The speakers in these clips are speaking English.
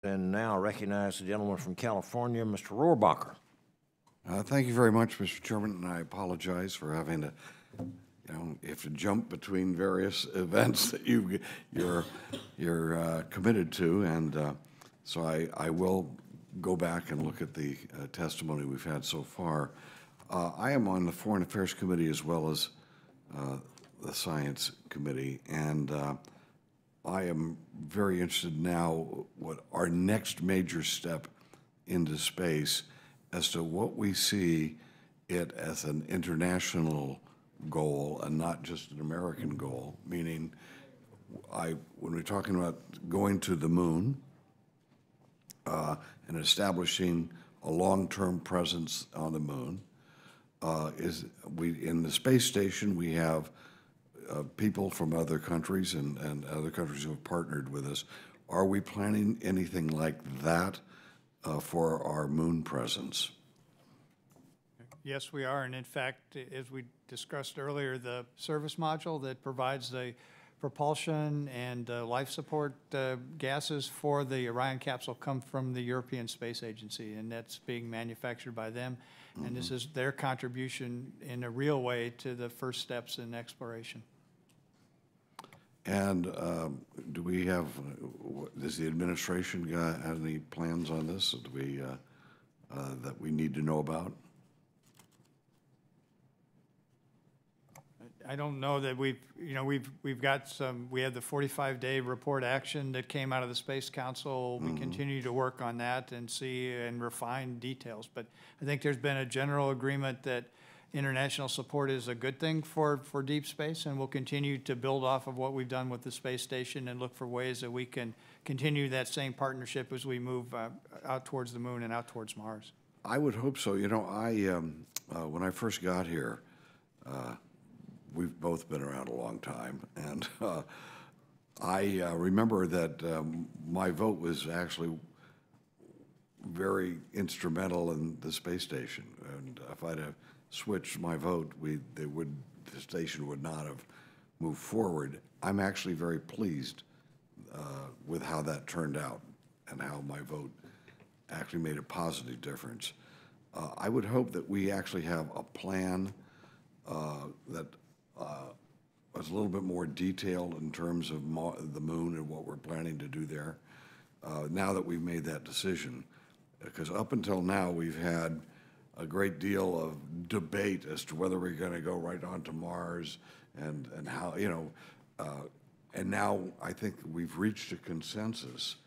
And now I recognize the gentleman from California, Mr. Rohrabacher. Thank you very much, Mr. Chairman, and I apologize for having to, you have to jump between various events that you're committed to, and so I will go back and look at the testimony we've had so far. I am on the Foreign Affairs Committee as well as the Science Committee, and I am very interested now what our next major step into space as to what we see it as an international goal and not just an American goal, meaning when we're talking about going to the moon and establishing a long-term presence on the moon, in the space station we have people from other countries and other countries who have partnered with us. Are we planning anything like that for our moon presence? Yes, we are. And in fact, as we discussed earlier, the service module that provides the propulsion and life support gases for the Orion capsule come from the European Space Agency, and that's being manufactured by them. Mm-hmm. And this is their contribution in a real way to the first steps in exploration. And do we have, does the administration have any plans on this that we need to know about? I don't know that we've got some, we have the 45-day report action that came out of the Space Council. We continue to work on that and see and refine details. But I think there's been a general agreement that international support is a good thing for deep space, and we'll continue to build off of what we've done with the space station and look for ways that we can continue that same partnership as we move out towards the moon and out towards Mars. I would hope so. You know, when I first got here, we've both been around a long time, and I remember that my vote was actually very instrumental in the space station, and if I'd have switched my vote, the station would not have moved forward. I'm actually very pleased with how that turned out and how my vote actually made a positive difference. I would hope that we actually have a plan that was a little bit more detailed in terms of the moon and what we're planning to do there now that we've made that decision. Because up until now, we've had a great deal of debate as to whether we're going to go right on to Mars and how, and now I think we've reached a consensus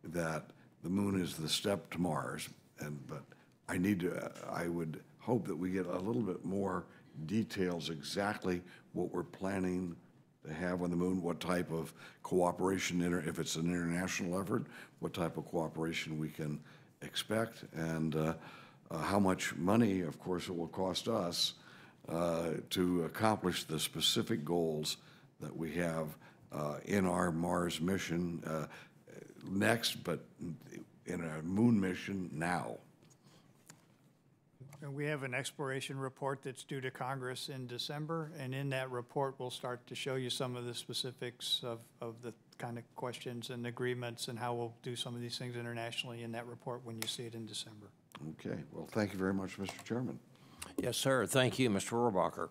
that the moon is the step to Mars, but I would hope that we get a little bit more details exactly what we're planning to have on the moon, what type of cooperation, if it's an international effort, what type of cooperation we can expect, and how much money, of course, it will cost us to accomplish the specific goals that we have in our Mars mission next, but in a moon mission now. And we have an exploration report that's due to Congress in December, and in that report we'll start to show you some of the specifics of the kind of questions and agreements and how we'll do some of these things internationally in that report when you see it in December. Okay. Well, thank you very much, Mr. Chairman. Yes, sir. Thank you, Mr. Rohrabacher.